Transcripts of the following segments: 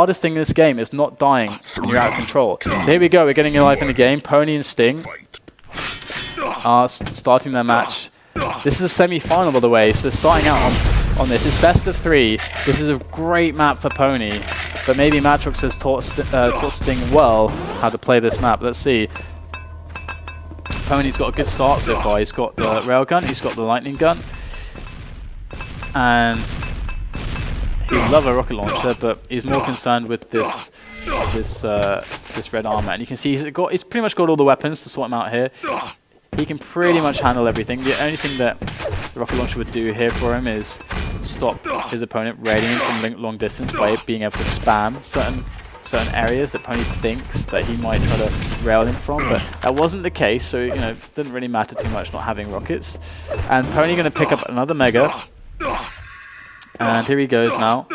hardest thing in this game is not dying when you're out of control. So here we go, we're getting alive in the game. p0ni and Sting are starting their match. This is a semi-final, by the way, so they're starting out on this. It's best of 3. This is a great map for p0ni, but maybe Matrox has taught Sting well how to play this map. Let's see. p0ni's got a good start so far. He's got the railgun, he's got the lightning gun, and he'd love a rocket launcher, but he's more concerned with this red armor. And you can see he's pretty much got all the weapons to sort him out here. He can pretty much handle everything. The only thing that the rocket launcher would do here for him is stop his opponent raiding him from long distance by being able to spam certain areas that p0ni thinks that he might try to rail him from, but that wasn't the case, so it didn't really matter too much not having rockets. And p0ni going to pick up another mega. And here he goes now,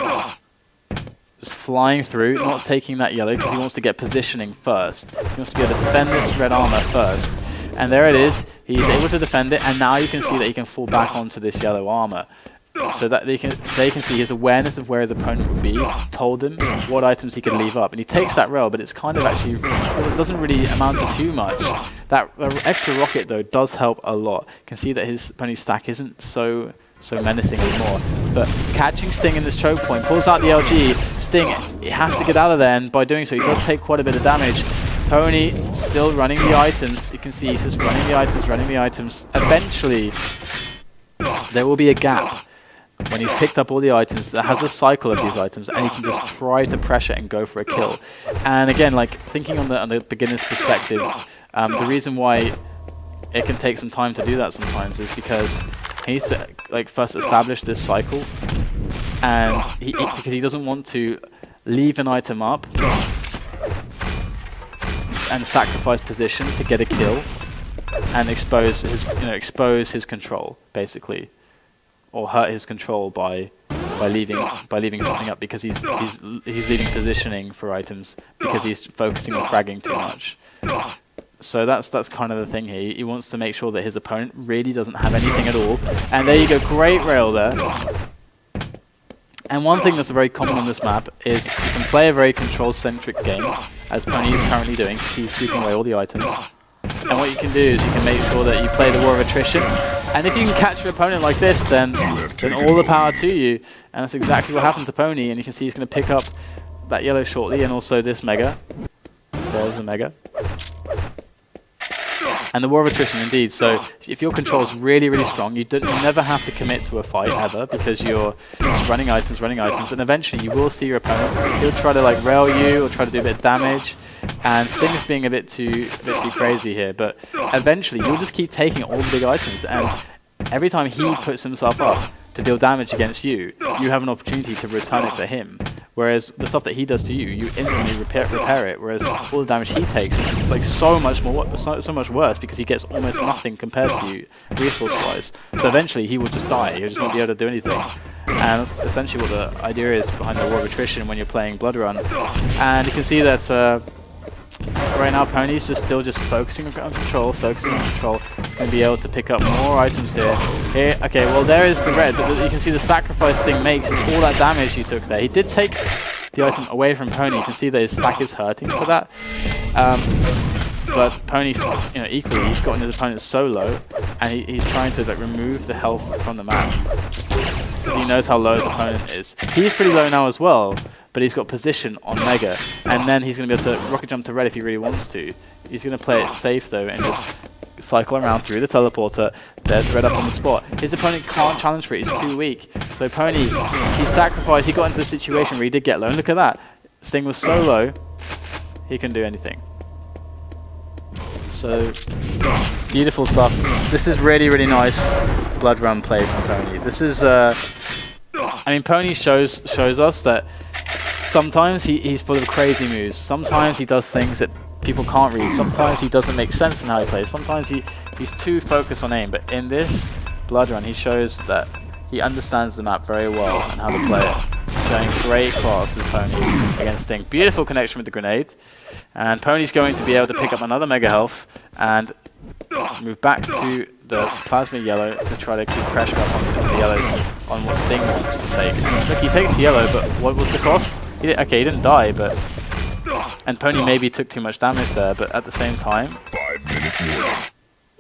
just flying through, not taking that yellow because he wants to get positioning first. He wants to be able to defend this red armor first. And there it is, he's able to defend it, and now you can see that he can fall back onto this yellow armor. So that they can see his awareness of where his opponent would be, told him what items he could leave up. And he takes that rail, but it's kind of actually, it doesn't really amount to too much. That extra rocket though does help a lot. You can see that his opponent's stack isn't so menacing anymore. But catching Sting in this choke point, pulls out the LG. Sting, he has to get out of there, and by doing so he does take quite a bit of damage. p0ni still running the items. You can see he's just running the items. Eventually, there will be a gap when he's picked up all the items that has a cycle of these items, and he can just try to pressure and go for a kill. And again, like thinking on the beginner's perspective, the reason why it can take some time to do that sometimes is because he needs to first establish this cycle, and because he doesn't want to leave an item up and sacrifice position to get a kill and expose his control basically, or hurt his control by leaving something up because he's leaving positioning for items because he's focusing on fragging too much. So that's kind of the thing here. He wants to make sure that his opponent really doesn't have anything at all. And there you go, great rail there. And one thing that's very common on this map is you can play a very control-centric game, as p0ni is currently doing, because he's sweeping away all the items. And what you can do is you can make sure that you play the war of attrition. And if you can catch your opponent like this, then all the power to you. And that's exactly what happened to p0ni. And you can see he's going to pick up that yellow shortly, and also this mega. There's the mega. And the war of attrition, indeed. So if your control is really, really strong, you never have to commit to a fight ever, because you're just running items, and eventually you will see your opponent. He'll try to rail you or try to do a bit of damage. And Sting's being a bit too crazy here, but eventually you'll just keep taking all the big items, and every time he puts himself up to deal damage against you, you have an opportunity to return it to him. Whereas the stuff that he does to you, you instantly repair it. Whereas all the damage he takes is so much worse, because he gets almost nothing compared to you, resource-wise. So eventually he will just die. He just won't be able to do anything. And that's essentially what the idea is behind the war of attrition when you're playing Blood Run. And you can see that right now p0ni's still focusing on control. He's going to be able to pick up more items here. Okay, well there is the red, but you can see the sacrifice Sting makes is all that damage he took there. He did take the item away from p0ni. You can see that his stack is hurting for that. But p0ni's, equally, he's gotten his opponent so low, and he's trying to remove the health from the map because he knows how low his opponent is. He's pretty low now as well, but he's got position on Mega, and then he's going to be able to rocket jump to red if he really wants to. He's going to play it safe though and just cycle around through the teleporter. There's red up on the spot. His opponent can't challenge for it, he's too weak. So p0ni, he sacrificed, he got into the situation where he did get low, and look at that. Sting was so low, he couldn't do anything. So, beautiful stuff. This is really, really nice Blood Run play from p0ni. This is, p0ni shows us that sometimes he's full of crazy moves. Sometimes he does things that people can't read. Sometimes he doesn't make sense in how he plays. Sometimes he's too focused on aim. But in this Blood Run, he shows that he understands the map very well and how to play it. Showing great class as p0ni against Sting. Beautiful connection with the grenade. And p0ni's going to be able to pick up another mega health and move back to the plasma yellow to try to keep pressure up on the yellows on what Sting wants to take. Look, he takes yellow, but what was the cost? Okay, he didn't die, but... And p0ni maybe took too much damage there, but at the same time...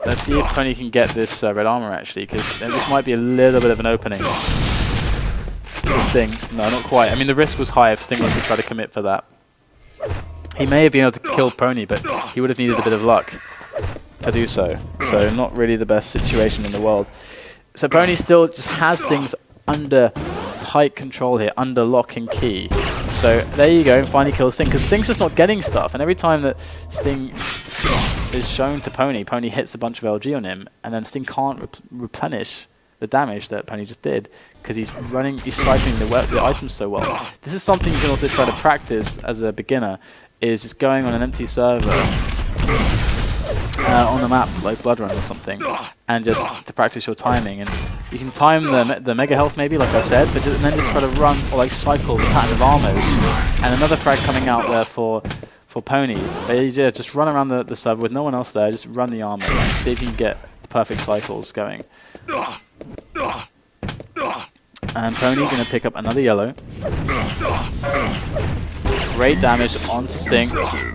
Let's see if p0ni can get this red armor, actually, because this might be a little bit of an opening. Sting. No, not quite. I mean, the risk was high if Sting was to try to commit for that. He may have been able to kill p0ni, but he would have needed a bit of luck to do so. So not really the best situation in the world. So p0ni still just has things under tight control here, under lock and key. So there you go, and finally kills Sting, because Sting's just not getting stuff. And every time that Sting is shown to p0ni, p0ni hits a bunch of LG on him, and then Sting can't replenish the damage that p0ni just did, because he's cycling the items so well. This is something you can also try to practice as a beginner, is just going on an empty server on a map like Blood Run or something, and just to practice your timing. And you can time the mega health maybe, like I said, but and then just try to run or like cycle the pattern of armors. And another frag coming out there for p0ni. But yeah, just run around the server with no one else there, just run the armors, see if you can get the perfect cycles going. And p0ni going to pick up another yellow. Great damage onto Sting.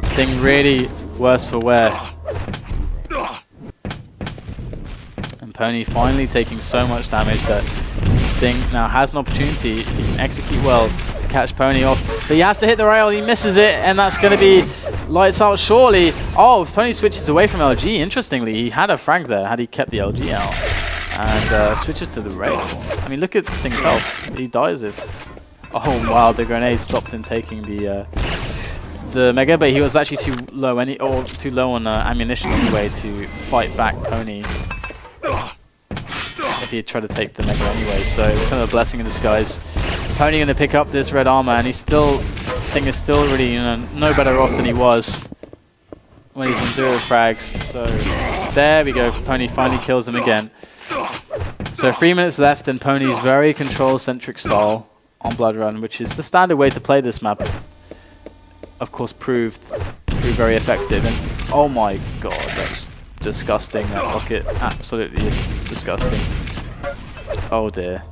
Sting really worse for wear. And p0ni finally taking so much damage that Sting now has an opportunity, if he can execute well, to catch p0ni off. But he has to hit the rail, he misses it, and that's going to be lights out surely. Oh, p0ni switches away from LG. Interestingly, he had a frag there had he kept the LG out. And switches to the rail. I mean, look at Sting's health. He dies if... Oh wow, the grenade stopped him taking the mega, but he was actually too low on ammunition anyway to fight back p0ni if he had tried to take the mega anyway. So it's kind of a blessing in disguise. p0ni going to pick up this red armor, and Sting is still really no better off than he was when he's on 0 frags. So there we go. p0ni finally kills him again. So 3 minutes left, and p0ni's very control-centric style on Blood Run, which is the standard way to play this map, of course, proved very effective. And oh my god, that's disgusting, that rocket. Absolutely disgusting. Oh dear.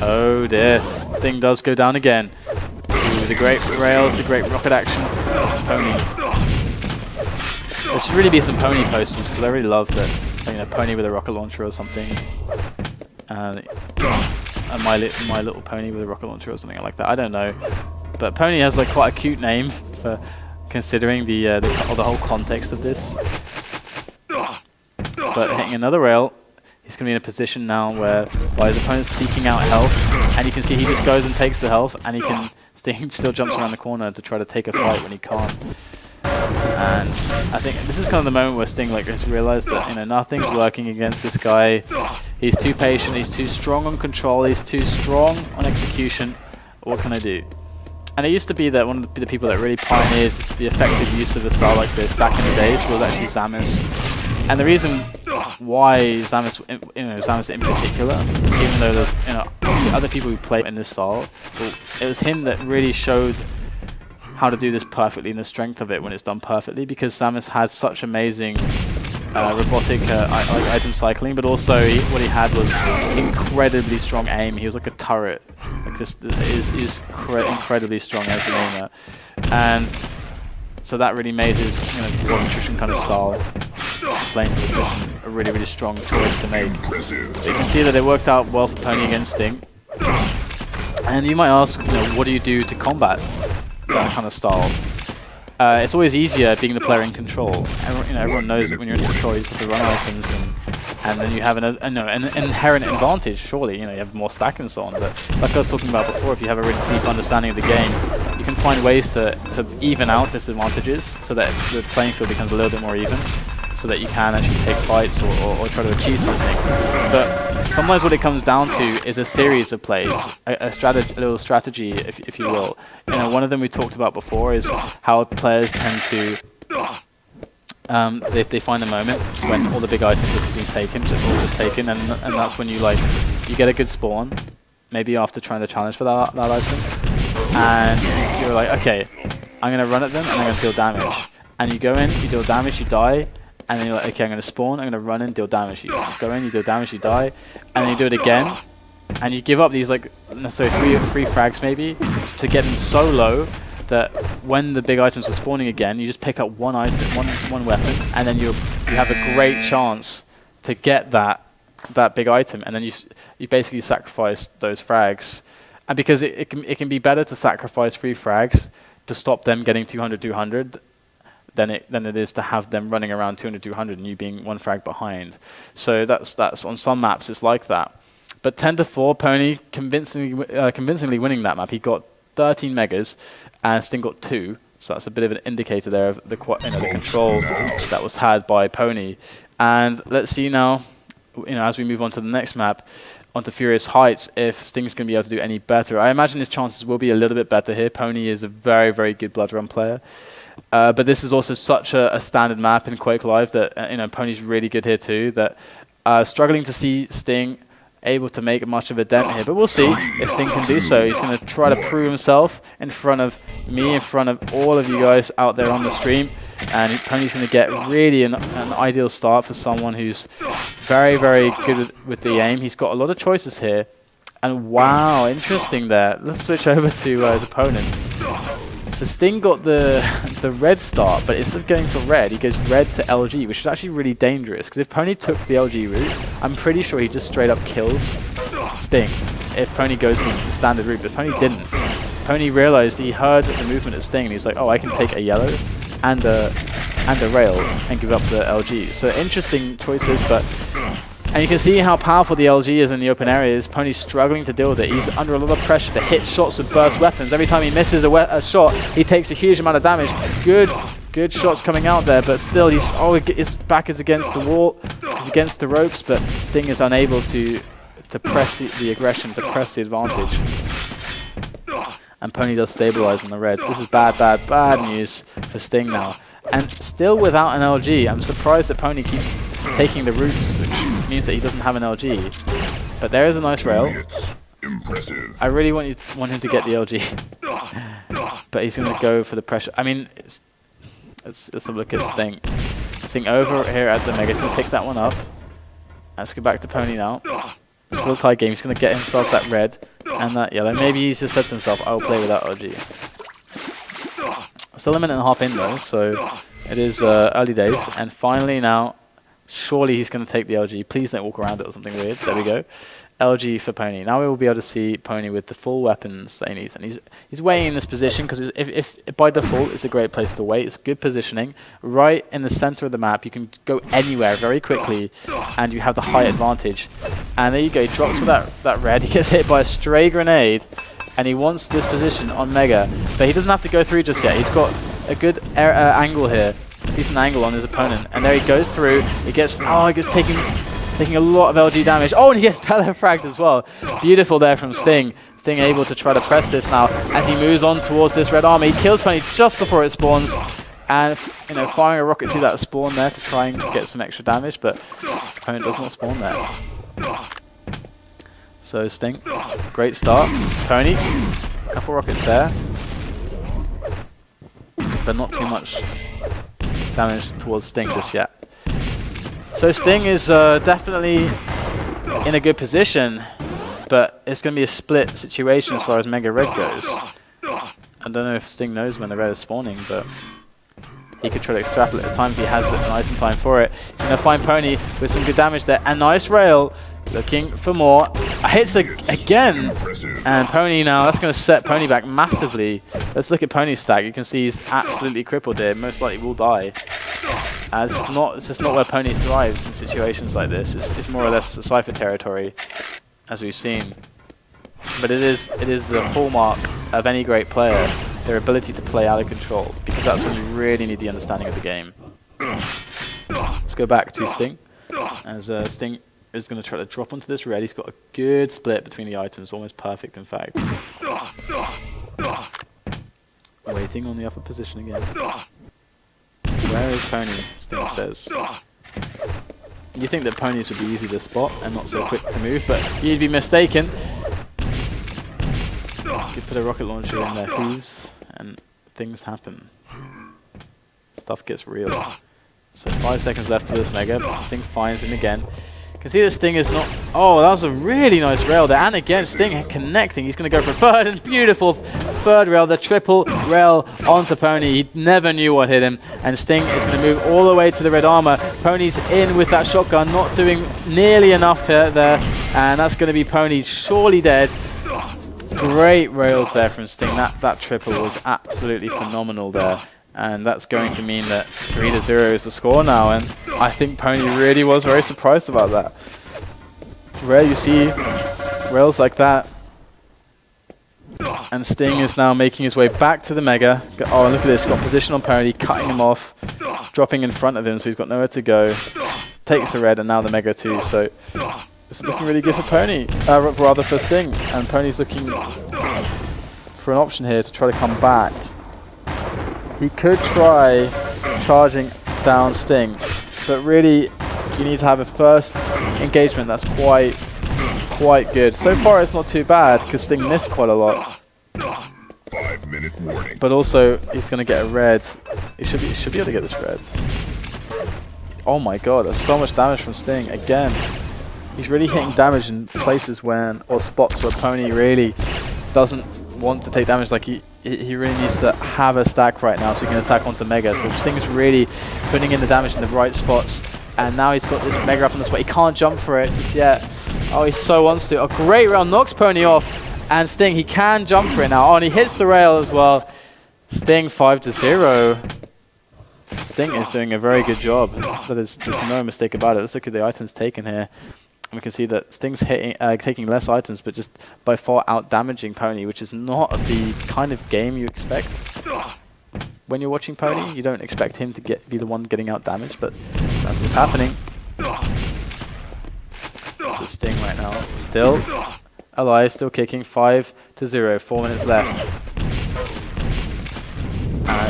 Oh dear. Sting does go down again. Ooh, the great rails, the great rocket action from p0ni. There should really be some p0ni posters, because I really love that, you know, p0ni with a rocket launcher or something. And my little p0ni with a rocket launcher or something like that. I don't know. But p0ni has like quite a cute name for considering the whole context of this. But hitting another rail, he's going to be in a position now where his opponent's seeking out health, and you can see he just goes and takes the health, and Sting still jumps around the corner to try to take a fight when he can't. And I think this is kind of the moment where Sting has realized that, you know, nothing's working against this guy. He's too patient, he's too strong on control, he's too strong on execution. What can I do? And it used to be that one of the people that really pioneered the effective use of a style like this back in the days was actually Samus. And the reason why Samus in particular, even though there's, you know, other people who play in this style, it was him that really showed how to do this perfectly and the strength of it when it's done perfectly, because Samus has such amazing robotic item cycling, but also what he had was incredibly strong aim. He was like a turret, like just is incredibly strong as an aimer, and so that really made his, you know, war nutrition kind of style, playing for nutrition, a really strong choice to make. But you can see that it worked out well for p0ni against Sting. And you might ask, you know, what do you do to combat that kind of style? It's always easier being the player in control. Everyone knows that when you're in control, you just have to run items, and then you have an inherent advantage. Surely, you know, you have more stack and so on. But like I was talking about before, if you have a really deep understanding of the game, you can find ways to even out disadvantages so that the playing field becomes a little bit more even, so that you can actually take fights or try to achieve something. But sometimes what it comes down to is a series of plays, a little strategy, if you will. You know, one of them we talked about before is how players tend to they find a moment when all the big items have been taken, just taken, and that's when you get a good spawn, maybe after trying to challenge for that item, and you're like, okay, I'm gonna run at them and I'm gonna deal damage, and you go in, you deal damage, you die. And then you're like, okay, I'm going to spawn, I'm going to run in, deal damage, you go in, you deal damage, you die, and then you do it again, and you give up these like necessarily three frags maybe to get them so low that when the big items are spawning again, you just pick up one item, one weapon, and then you have a great chance to get that big item, and then you basically sacrifice those frags. And because it can be better to sacrifice 3 frags to stop them getting 200 than it is to have them running around 200 and you being 1 frag behind. So that's on some maps it's like that. But 10-4, p0ni convincingly winning that map. He got 13 megas, and Sting got 2. So that's a bit of an indicator there of the control that was had by p0ni. And let's see now, as we move on to the next map, onto Furious Heights, if Sting's going to be able to do any better. I imagine his chances will be a little bit better here. p0ni is a very, very good Blood Run player. But this is also such a standard map in Quake Live that p0ni's really good here too. That struggling to see Sting able to make much of a dent here, but we'll see if Sting can do so. He's going to try to prove himself in front of me, in front of all of you guys out there on the stream, and p0ni's going to get really an ideal start for someone who's very, very good with the aim. He's got a lot of choices here, and wow, interesting there. Let's switch over to his opponent. So Sting got the red start, but instead of going for red, he goes red to LG, which is actually really dangerous, because if p0ni took the LG route, I'm pretty sure he just straight up kills Sting if p0ni goes to the standard route, but p0ni didn't. p0ni realized, he heard the movement of Sting, and he's like, oh, I can take a yellow and a rail and give up the LG. So interesting choices, and you can see how powerful the LG is in the open areas. p0ni's struggling to deal with it. He's under a lot of pressure to hit shots with burst weapons. Every time he misses a shot, he takes a huge amount of damage. Good shots coming out there, but still, his back is against the wall. He's against the ropes, but Sting is unable to press the aggression, to press the advantage. And p0ni does stabilize on the reds. This is bad news for Sting now. And still without an LG. I'm surprised that p0ni keeps taking the routes, which means that he doesn't have an LG. But there is a nice rail. Impressive. I really want him to get the LG. But he's going to go for the pressure. I mean, let's have a look at Sting. Sting over here at the Mega. He's going to pick that one up. Let's go back to p0ni now. Still a tie game. He's going to get himself that red and that yellow. Maybe he's just said to himself, I'll play without LG. Still a minute and a half in though, so it is early days. And finally now, surely he's going to take the LG. Please don't walk around it or something weird. There we go. LG for p0ni. Now we will be able to see p0ni with the full weapons that he needs. And he's waiting in this position because if by default it's a great place to wait. It's good positioning. Right in the center of the map, you can go anywhere very quickly and you have the high advantage. And there you go. He drops for that red. He gets hit by a stray grenade. And he wants this position on Mega, but he doesn't have to go through just yet. He's got a good angle here, a decent angle on his opponent, and there he goes through. He gets taking a lot of LG damage. Oh, and he gets telefragged as well. Beautiful there from Sting. Sting able to try to press this now as he moves on towards this red army. He kills p0ni just before it spawns, and firing a rocket to that spawn there to try and get some extra damage, but his opponent does not spawn there. So Sting, great start. p0ni, a couple rockets there, but not too much damage towards Sting just yet. So Sting is definitely in a good position, but it's going to be a split situation as far as Mega Red goes. I don't know if Sting knows when the red is spawning, but he could try to extrapolate the time if he has an item time for it. He's going to find p0ni with some good damage there, and nice rail. Looking for more. Hits again. And p0ni now, that's going to set p0ni back massively. Let's look at p0ni's stack. You can see he's absolutely crippled here. Most likely will die. It's just not where p0ni thrives in situations like this. It's more or less a Cypher territory, as we've seen. But it is the hallmark of any great player, their ability to play out of control, because that's when you really need the understanding of the game. Let's go back to Sting. As Sting is going to try to drop onto this red. He's got a good split between the items, almost perfect in fact. Waiting on the upper position again. Where is p0ni? Sting says. You think that p0ni's would be easy to spot and not so quick to move, but you'd be mistaken. Could put a rocket launcher in their hooves and things happen. Stuff gets real. So 5 seconds left to this Mega. Sting finds him again. You can see that Sting is not... Oh, that was a really nice rail there. And again, Sting connecting. He's going to go for a third and beautiful third rail. The triple rail onto p0ni. He never knew what hit him. And Sting is going to move all the way to the red armor. p0ni's in with that shotgun, not doing nearly enough there. And that's going to be p0ni surely dead. Great rails there from Sting. That triple was absolutely phenomenal there. And that's going to mean that 3-0 is the score now. And I think p0ni really was very surprised about that. It's rare you see rails like that. And Sting is now making his way back to the Mega. Oh, look at this. Got position on p0ni, cutting him off, dropping in front of him, so he's got nowhere to go. Takes the red and now the Mega too. So this is looking really good for p0ni, rather for Sting. And p0ni's looking for an option here to try to come back. He could try charging down Sting, but really you need to have a first engagement that's quite good. So far it's not too bad because Sting missed quite a lot. 5-minute warning. But also he's going to get a red. He should be able to get this red. Oh my god, that's so much damage from Sting again. He's really hitting damage in places or spots where p0ni really doesn't want to take damage. Like he really needs to have a stack right now so he can attack onto Mega. So Sting's really putting in the damage in the right spots. And now he's got this Mega up on the spot. He can't jump for it just yet. Oh, he so wants to. A great rail knocks p0ni off. And Sting, he can jump for it now. Oh, and he hits the rail as well. Sting 5-0. Sting is doing a very good job. There's no mistake about it. Let's look at the items taken here. We can see that Sting's taking less items, but just by far out-damaging p0ni, which is not the kind of game you expect. When you're watching p0ni, you don't expect him to be the one getting out-damaged, but that's what's happening. So Sting right now, still alive, still kicking, 5-0, 4 minutes left.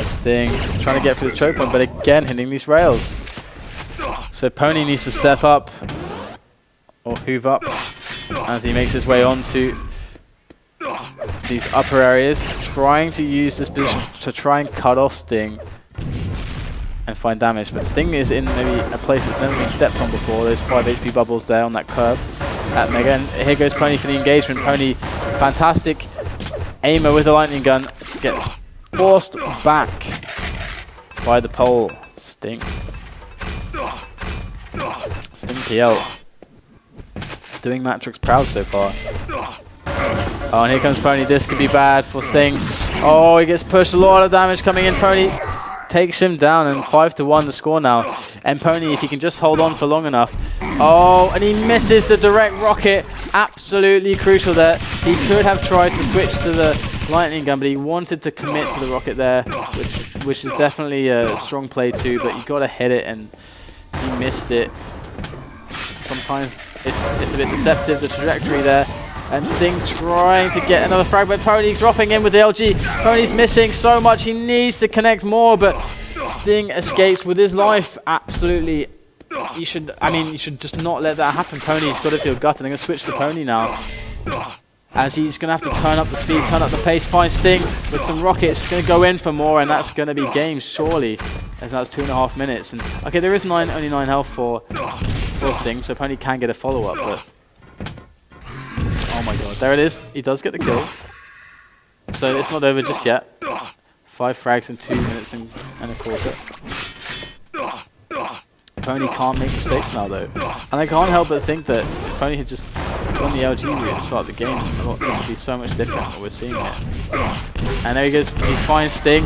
Sting is trying to get through the choke point, but again hitting these rails. So p0ni needs to step up. Or hoove up as he makes his way onto these upper areas, trying to use this position to try and cut off Sting and find damage. But Sting is in maybe a place that's never been stepped on before. There's 5 HP bubbles there on that curve at Mega. And here goes p0ni for the engagement. p0ni, fantastic aimer with the lightning gun, gets forced back by the pole. Sting PL. Doing Matrix proud so far. Oh, and here comes p0ni. This could be bad for Sting. Oh, he gets pushed. A lot of damage coming in. p0ni takes him down, and 5-1 the score now. And p0ni, if he can just hold on for long enough. Oh, and he misses the direct rocket. Absolutely crucial there. He could have tried to switch to the lightning gun, but he wanted to commit to the rocket there, which is definitely a strong play too. But you got to hit it, and he missed it. Sometimes it's a bit deceptive, the trajectory there. And Sting trying to get another frag, but p0ni dropping in with the LG. p0ni's missing so much, he needs to connect more, but Sting escapes with his life. Absolutely, you should just not let that happen. p0ni's got to feel gutted. I'm going to switch to p0ni now, as he's going to have to turn up the speed, turn up the pace, find Sting with some rockets, going to go in for more, and that's going to be game surely, as that's 2.5 minutes. And okay, there is only 9 health for Sting, so p0ni can get a follow-up, but oh my god, there it is. He does get the kill. So it's not over just yet. 5 frags in 2 minutes and a quarter. p0ni can't make mistakes now though. And I can't help but think that if p0ni had just done the LG route at the start of the game, this would be so much different what we're seeing here. And there he goes, he finds Sting.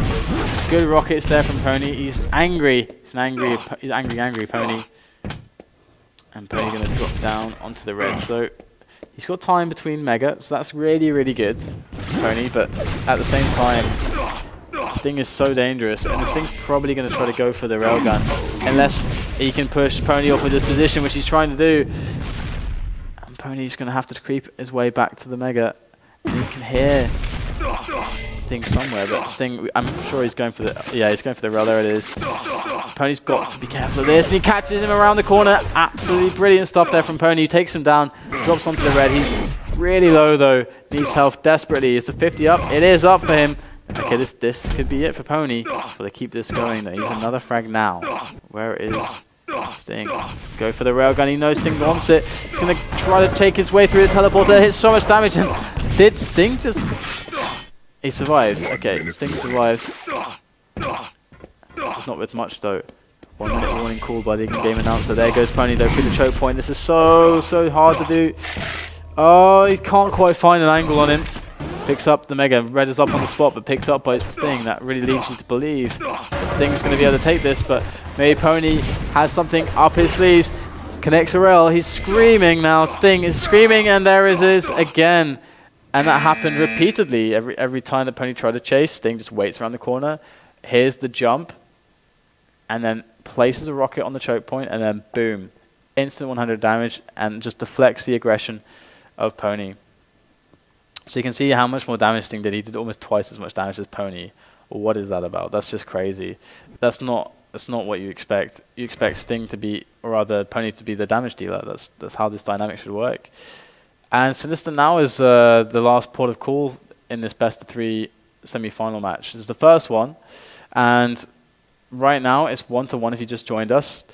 Good rockets there from p0ni. He's angry. He's angry p0ni. And p0ni going to drop down onto the red. So he's got time between Mega, so that's really, really good for p0ni. But at the same time, Sting is so dangerous, and Sting's probably going to try to go for the railgun, unless he can push p0ni off with this position, which he's trying to do. And p0ni's going to have to creep his way back to the Mega. And you can hear Sting somewhere, but Sting, I'm sure he's going for the, yeah, he's going for the rail. There it is. p0ni's got to be careful of this, and he catches him around the corner. Absolutely brilliant stuff there from p0ni. He takes him down, drops onto the red. He's really low though, needs health desperately. It's a 50 up. It is up for him. Okay, this could be it for p0ni. But they keep this going. They use another frag now. Where is Sting, go for the railgun. He knows Sting wants it. He's going to try to take his way through the teleporter. Hits so much damage. And did Sting just... He survived. Okay, Sting survived. Not with much, though. 1 minute warning called by the in-game announcer. There goes p0ni, though, through the choke point. This is so hard to do. Oh, he can't quite find an angle on him. Picks up the Mega. Red is up on the spot, but picked up by Sting. That really leads you to believe that Sting's going to be able to take this, but maybe p0ni has something up his sleeves. Connects a rail. He's screaming now. Sting is screaming, and there it is again. And that happened repeatedly. Every time that p0ni tried to chase, Sting just waits around the corner. Here's the jump, and then places a rocket on the choke point, and then boom. Instant 100 damage, and just deflects the aggression of p0ni. So you can see how much more damage Sting did. He did almost twice as much damage as p0ni. What is that about? That's just crazy. That's not what you expect. You expect Sting to be, or rather p0ni to be the damage dealer. That's how this dynamic should work. And Sinister now is the last port of call in this best of 3 semi-final match. This is the first one, and right now it's 1-1 if you just joined us.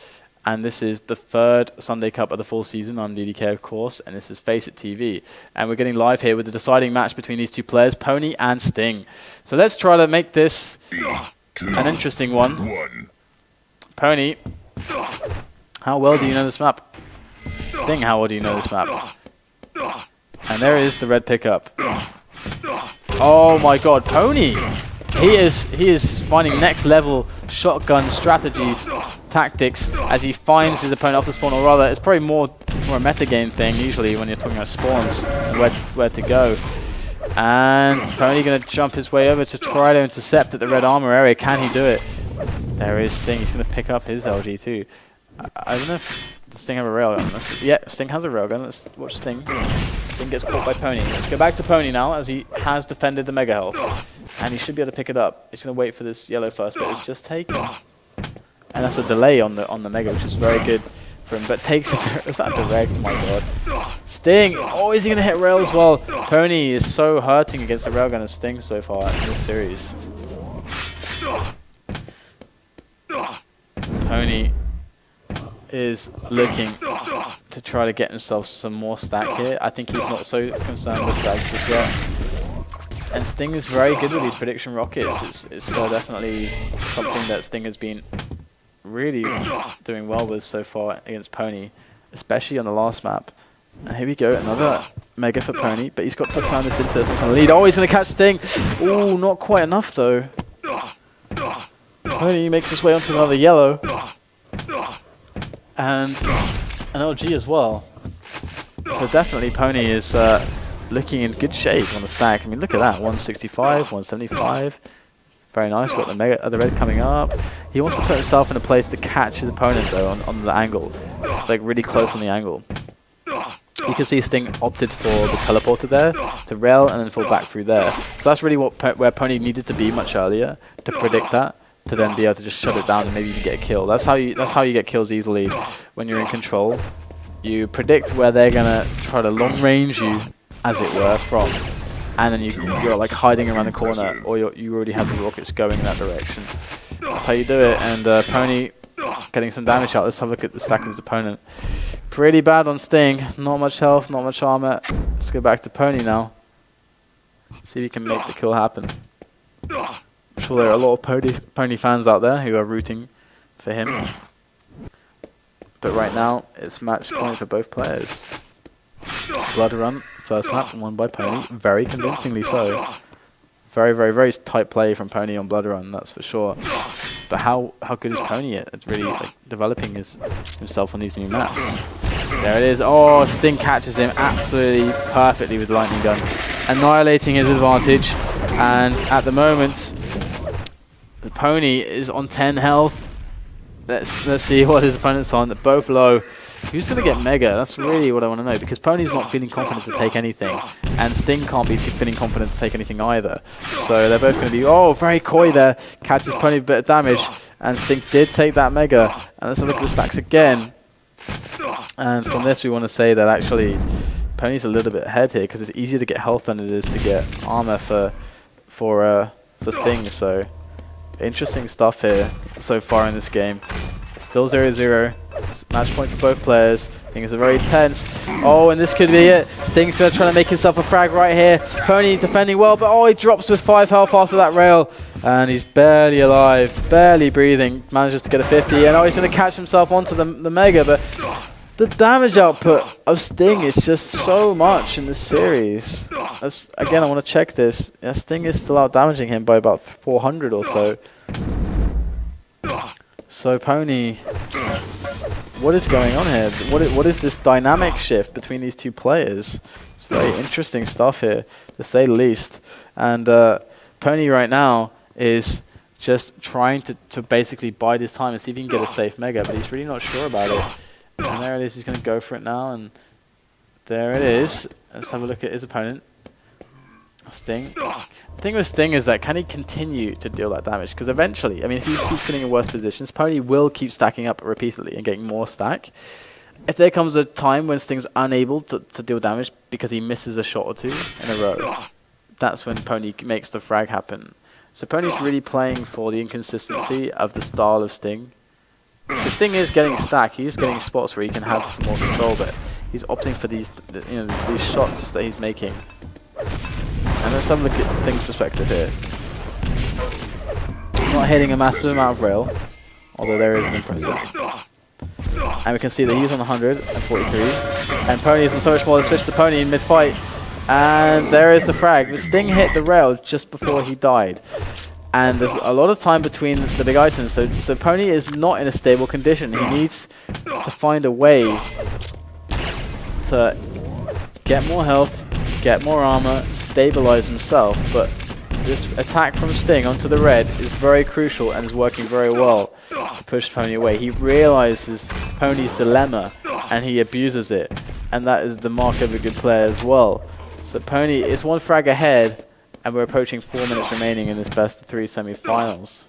And this is the 3rd Sunday Cup of the full season on DDK, of course, and this is FACEIT TV. And we're getting live here with the deciding match between these two players, p0ni and Sting. So let's try to make this an interesting one. p0ni, how well do you know this map? Sting, how well do you know this map? And there is the red pickup. Oh my god, p0ni! He is finding next level shotgun strategies, tactics, as he finds his opponent off the spawn, or rather, it's probably more a metagame thing usually when you're talking about spawns and where to go. And p0ni going to jump his way over to try to intercept at the red armor area. Can he do it? There is Sting. He's going to pick up his LG too. I don't know if does Sting have a railgun. Yeah, Sting has a railgun. Let's watch Sting. Sting gets caught by p0ni. Let's go back to p0ni now, as he has defended the Mega Health. And he should be able to pick it up. He's going to wait for this yellow first, but it's just taken. And that's a delay on the Mega, which is very good for him. But takes it. Is that direct? My god. Sting. Oh, is he going to hit rail as well? p0ni is so hurting against the railgun and Sting so far in this series. p0ni is looking to try to get himself some more stack here. I think he's not so concerned with drags just yet. And Sting is very good with these prediction rockets. It's definitely something that Sting has been really doing well with so far against p0ni, especially on the last map. And here we go, another Mega for p0ni, but he's got to turn this into some kind of lead. Oh, he's going to catch Sting. Ooh, not quite enough though. p0ni makes his way onto another yellow. And an LG as well. So definitely p0ni is looking in good shape on the stack. I mean, look at that, 165, 175. Very nice. Got the Mega, the red coming up. He wants to put himself in a place to catch his opponent though on the angle, like really close on the angle. You can see Sting opted for the teleporter there to rail and then fall back through there. So that's really where p0ni needed to be much earlier to predict that, to then be able to just shut it down and maybe even get a kill. That's how you get kills easily when you're in control. You predict where they're gonna try to long range you, as it were, from, and then you're like hiding around the corner, or you already have the rockets going in that direction. That's how you do it. And p0ni getting some damage out. Let's have a look at the stack of his opponent. Pretty bad on Sting. Not much health, not much armor. Let's go back to p0ni now. See if he can make the kill happen. I'm sure there are a lot of p0ni fans out there who are rooting for him. But right now, it's match point for both players. Blood Run, first map, won by p0ni. Very convincingly so. Very, very, very tight play from p0ni on Blood Run, that's for sure. But how good is p0ni at really developing himself on these new maps? There it is. Oh, Sting catches him absolutely perfectly with the Lightning Gun, annihilating his advantage. And at the moment, the p0ni is on 10 health. Let's see what his opponent's on. They're both low. Who's going to get Mega? That's really what I want to know, because p0ni's not feeling confident to take anything, and Sting can't be feeling confident to take anything either. So they're both going to be, oh, very coy there. Catches p0ni a bit of damage, and Sting did take that Mega. And let's have a look at the stacks again. And from this, we want to say that actually p0ni's a little bit ahead here, because it's easier to get health than it is to get armor for Sting. So interesting stuff here so far in this game. Still 0-0. It's match point for both players. Things are very tense. Oh, and this could be it. Sting's going to try to make himself a frag right here. p0ni defending well, but oh, he drops with 5 health after that rail. And he's barely alive, barely breathing. Manages to get a 50, and oh, he's going to catch himself onto the Mega, but the damage output of Sting is just so much in this series. Again, I want to check this. Yeah, Sting is still out damaging him by about 400 or so. So p0ni, what is going on here? What is this dynamic shift between these two players? It's very interesting stuff here, to say the least. And p0ni right now is just trying to basically bide his time and see if he can get a safe Mega, but he's really not sure about it. And there it is, he's going to go for it now, and there it is. Let's have a look at his opponent. Sting. The thing with Sting is that can he continue to deal that damage? Because eventually, I mean, if he keeps getting in worse positions, p0ni will keep stacking up repeatedly and getting more stack. If there comes a time when Sting's unable to deal damage because he misses a shot or two in a row, that's when p0ni makes the frag happen. So p0ni's really playing for the inconsistency of the style of Sting. The Sting is getting stack, he is getting spots where he can have some more control, but he's opting for these shots that he's making. And let's have a look at Sting's perspective here. Not hitting a massive amount of rail, although there is an impressive. And we can see that he's on 143, and p0ni is on so much more. Let's switch to p0ni in mid-fight, and there is the frag. The Sting hit the rail just before he died. And there's a lot of time between the big items, so p0ni is not in a stable condition. He needs to find a way to get more health, get more armor, stabilize himself, but this attack from Sting onto the red is very crucial and is working very well to push p0ni away. He realizes p0ni's dilemma and he abuses it, and that is the mark of a good player as well. So p0ni is one frag ahead, and we're approaching 4 minutes remaining in this best of 3 semi-finals.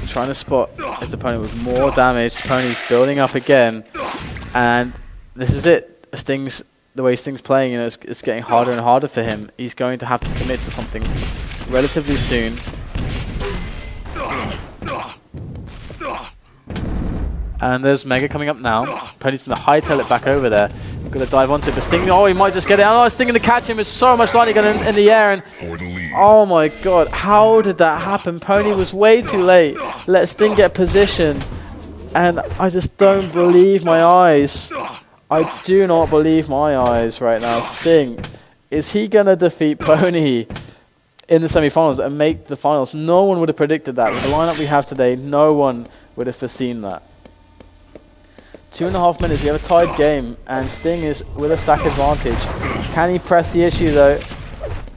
Trying to spot his opponent with more damage. p0ni's building up again, and this is it. The way Sting's playing, it's getting harder and harder for him. He's going to have to commit to something relatively soon. And there's Mega coming up now. p0ni's going to hightail it back over there. Going to dive onto it, but Sting, oh, he might just get it. Oh, Sting going to catch him with so much lightning gun in the air, and oh my god, how did that happen? p0ni was way too late. Let Sting get position, and I just don't believe my eyes. I do not believe my eyes right now. Sting, is he going to defeat p0ni in the semi-finals and make the finals? No one would have predicted that. With the lineup we have today, no one would have foreseen that. 2.5 minutes, we have a tied game, and Sting is with a stack advantage. Can he press the issue though?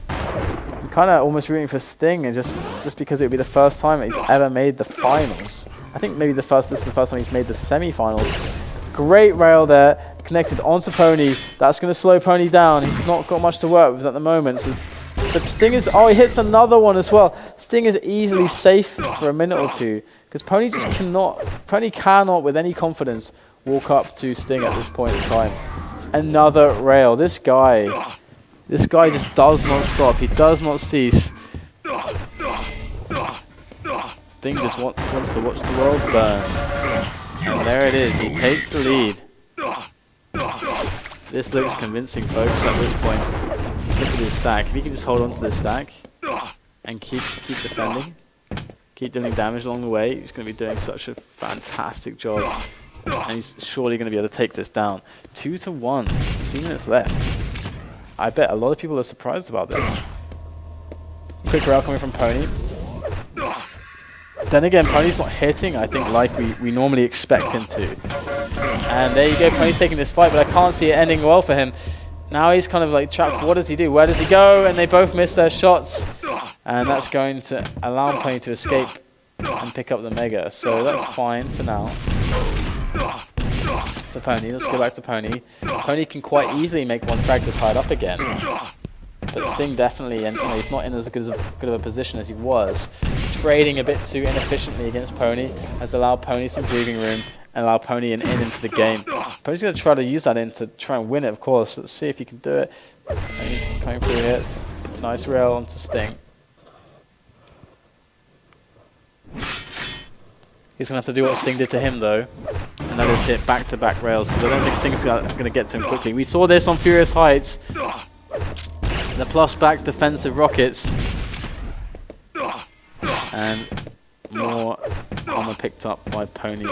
I'm kind of almost rooting for Sting, and just because it would be the first time that he's ever made the finals. I think maybe this is the first time he's made the semi-finals. Great rail there, connected onto p0ni. That's going to slow p0ni down. He's not got much to work with at the moment. So Sting is, oh, he hits another one as well. Sting is easily safe for a minute or two, because p0ni just cannot with any confidence walk up to Sting at this point in time. Another rail. This guy just does not stop. He does not cease. Sting just wants to watch the world burn. And there it is. He takes the lead. This looks convincing, folks, at this point. Look at his stack. If he can just hold on to this stack and keep defending, keep dealing damage along the way, he's going to be doing such a fantastic job. And he's surely going to be able to take this down. 2-1. 2 minutes left. I bet a lot of people are surprised about this. Quick rail coming from p0ni. Then again, p0ni's not hitting, I think, like we normally expect him to. And there you go, p0ni's taking this fight, but I can't see it ending well for him. Now he's kind of like trapped. What does he do? Where does he go? And they both miss their shots. And that's going to allow p0ni to escape and pick up the Mega. So that's fine for now. For p0ni, let's go back to p0ni. p0ni can quite easily make one frag to tie it up again. But Sting definitely, and he's not in as good of a position as he was. Trading a bit too inefficiently against p0ni has allowed p0ni some breathing room and allowed p0ni an in into the game. p0ni's going to try to use that in to try and win it, of course. Let's see if he can do it. p0ni coming through here. Nice rail onto Sting. He's going to have to do what Sting did to him, though. And that is hit back-to-back rails, because I don't think Sting's going to get to him quickly. We saw this on Furious Heights. The plus-back defensive rockets. And more armor picked up by p0ni.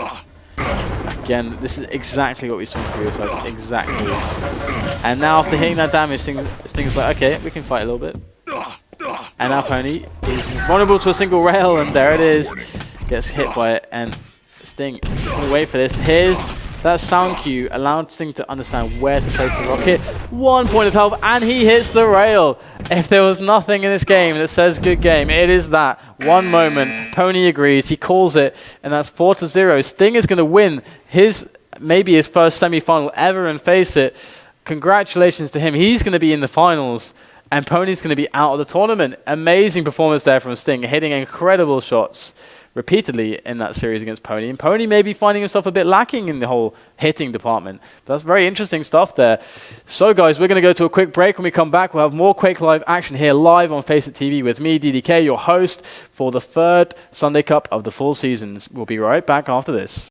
Again, this is exactly what we saw in Furious Heights. Exactly. And now after hitting that damage, Sting's like, okay, we can fight a little bit. And now p0ni is vulnerable to a single rail, and there it is. Gets hit by it, and Sting is going to wait for this. Here's that sound cue, allowed Sting to understand where to place the rocket. 1 point of health, and he hits the rail. If there was nothing in this game that says good game, it is that one moment. p0ni agrees, he calls it, and that's 4-0. Sting is going to win maybe his first semi-final ever and FACEIT. Congratulations to him. He's going to be in the finals, and p0ni's going to be out of the tournament. Amazing performance there from Sting, hitting incredible shots repeatedly in that series against p0ni. And p0ni may be finding himself a bit lacking in the whole hitting department. But that's very interesting stuff there. So guys, we're going to go to a quick break. When we come back, we'll have more Quake Live action here live on FACEIT TV with me, DDK, your host for the third Sunday Cup of the full seasons. We'll be right back after this.